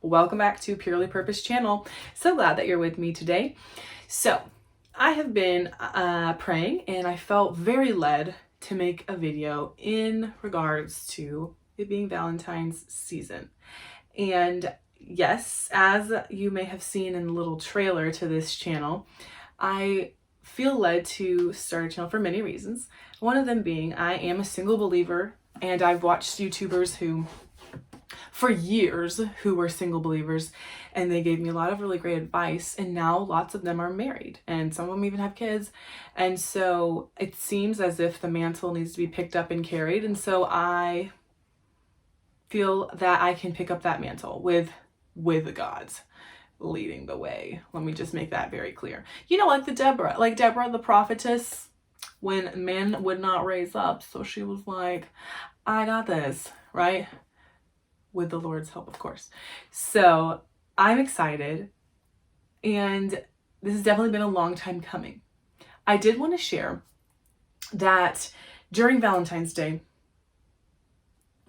Welcome back to Purely Purpose channel. So glad that you're with me today. So I have been praying and I felt very led to make a video in regards to it being Valentine's season. And yes, as you may have seen in the little trailer to this channel, I feel led to start a channel for many reasons. One of them being I am a single believer, and I've watched YouTubers for years who were single believers, and they gave me a lot of really great advice, and now lots of them are married and some of them even have kids. And so it seems as if the mantle needs to be picked up and carried, and so I feel that I can pick up that mantle with God's leading the way. Let me just make that very clear. You know, like Deborah the prophetess, when men would not raise up, so she was like, I got this, right? With the Lord's help, of course. So I'm excited, and this has definitely been a long time coming. I did want to share that during Valentine's Day,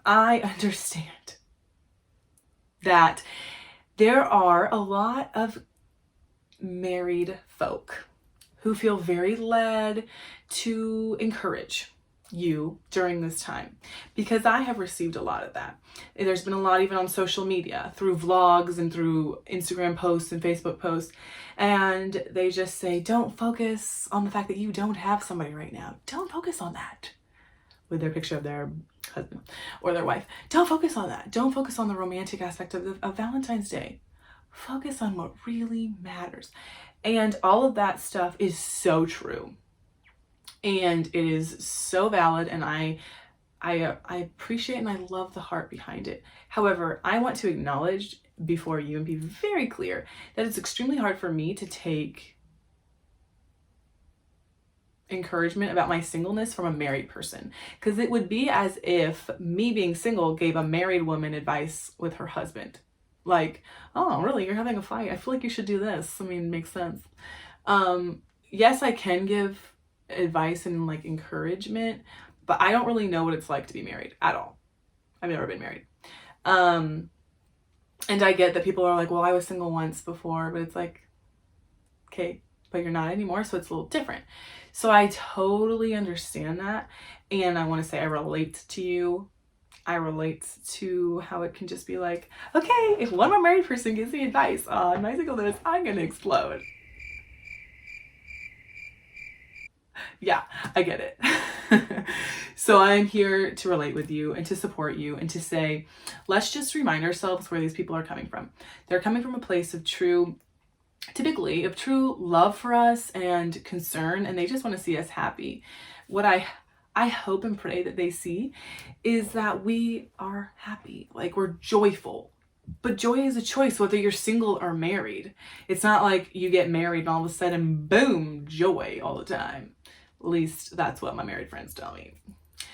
I understand that there are a lot of married folk who feel very led to encourage you during this time, because I have received a lot of that. There's been a lot even on social media through vlogs and through Instagram posts and Facebook posts, and they just say, don't focus on the fact that you don't have somebody right now. Don't focus on that, with their picture of their husband or their wife. Don't focus on that. Don't focus on the romantic aspect of Valentine's Day. Focus on what really matters. And all of that stuff is so true. And it is so valid, and I appreciate and I love the heart behind it. However, I want to acknowledge before you and be very clear that it's extremely hard for me to take encouragement about my singleness from a married person, because it would be as if me being single gave a married woman advice with her husband. Like, oh, really? You're having a fight? I feel like you should do this. I mean, it makes sense. Yes, I can give advice and like encouragement, but I don't really know what it's like to be married at all. I've never been married. And I get that people are like, well, I was single once before, but it's like, okay, but you're not anymore, so it's a little different. So I totally understand that, and I want to say I relate to you. I relate to how it can just be like, okay, if one more married person gives me advice on my singleness, I'm gonna explode. Yeah, I get it. So I'm here to relate with you and to support you and to say, let's just remind ourselves where these people are coming from. They're coming from a place of typically of true love for us and concern, and they just want to see us happy. What I hope and pray that they see is that we are happy, like we're joyful. But joy is a choice, whether you're single or married. It's not like you get married and all of a sudden, boom, joy all the time. At least that's what my married friends tell me.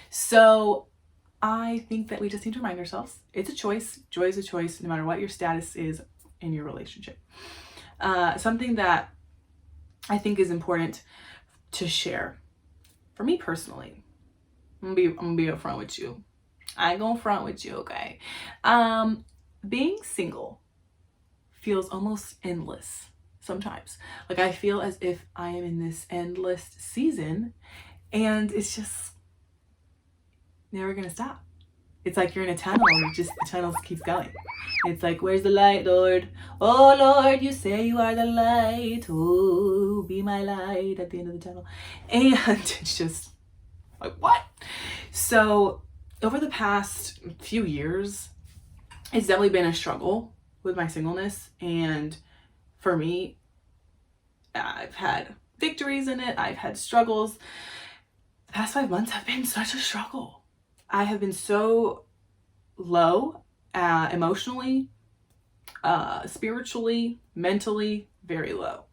So I think that we just need to remind ourselves it's a choice. Joy is a choice, no matter what your status is in your relationship. Something that I think is important to share for me personally. I'm gonna be upfront with you. I ain't gonna front with you, okay? Being single feels almost endless sometimes. Like I feel as if I am in this endless season, and it's just never gonna stop. It's like you're in a tunnel and the tunnel keeps going. It's like, where's the light, Lord? Oh, Lord, you say you are the light. Oh, be my light at the end of the tunnel. And it's just like, what? So over the past few years, it's definitely been a struggle with my singleness. And for me, I've had victories in it. I've had struggles. The past 5 months have been such a struggle. I have been so low, emotionally, spiritually, mentally, very low.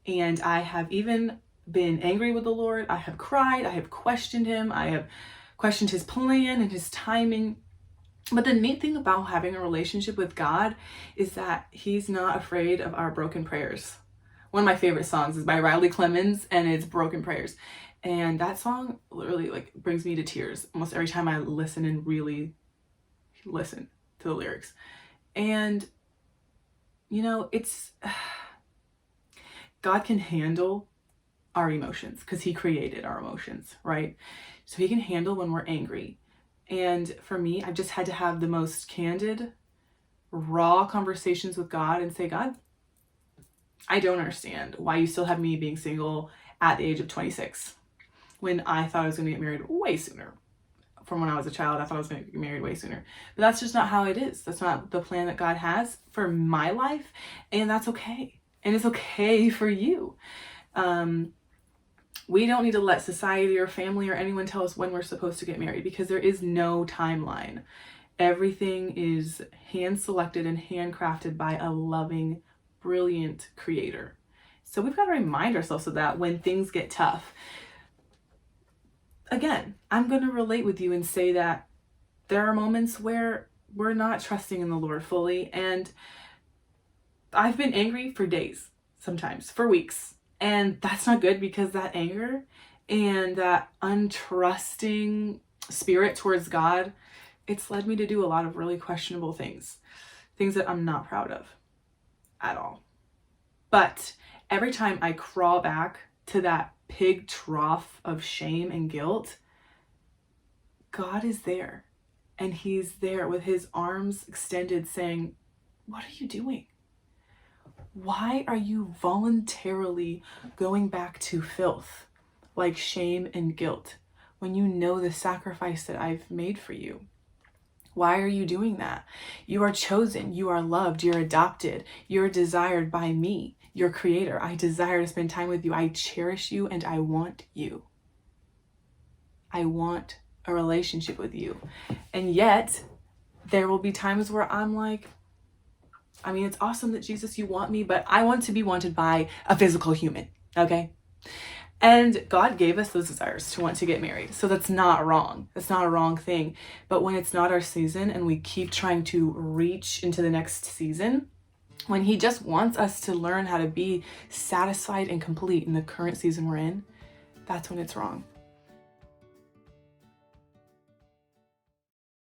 And I have even been angry with the Lord. I have cried. I have questioned him. I have questioned his plan and his timing. But the neat thing about having a relationship with God is that he's not afraid of our broken prayers. One of my favorite songs is by Clemmons, and it's Broken Prayers. And that song literally like brings me to tears almost every time I listen and really listen to the lyrics. And it's God can handle our emotions because he created our emotions, right? So he can handle when we're angry. And for me, I've just had to have the most candid, raw conversations with God and say, God, I don't understand why you still have me being single at the age of 26 when I thought I was going to get married way sooner. From when I was a child, I thought I was going to get married way sooner. But that's just not how it is. That's not the plan that God has for my life. And that's okay. And it's okay for you. We don't need to let society or family or anyone tell us when we're supposed to get married because there is no timeline. Everything is hand selected and handcrafted by a loving, brilliant creator. So we've got to remind ourselves of that when things get tough. Again, I'm going to relate with you and say that there are moments where we're not trusting in the Lord fully. And I've been angry for days, sometimes for weeks. And that's not good because that anger and that untrusting spirit towards God, it's led me to do a lot of really questionable things that I'm not proud of at all. But every time I crawl back to that pig trough of shame and guilt, God is there. And he's there with his arms extended saying, what are you doing? Why are you voluntarily going back to filth like shame and guilt when you know the sacrifice that I've made for you? Why are you doing that? You are chosen, you are loved, you're adopted, you're desired by me, your creator. I desire to spend time with you. I cherish you and I want you. I want a relationship with you. And yet there will be times where I'm like, it's awesome that Jesus, you want me, but I want to be wanted by a physical human, okay? And God gave us those desires to want to get married. So that's not wrong. That's not a wrong thing. But when it's not our season and we keep trying to reach into the next season, when he just wants us to learn how to be satisfied and complete in the current season we're in, that's when it's wrong.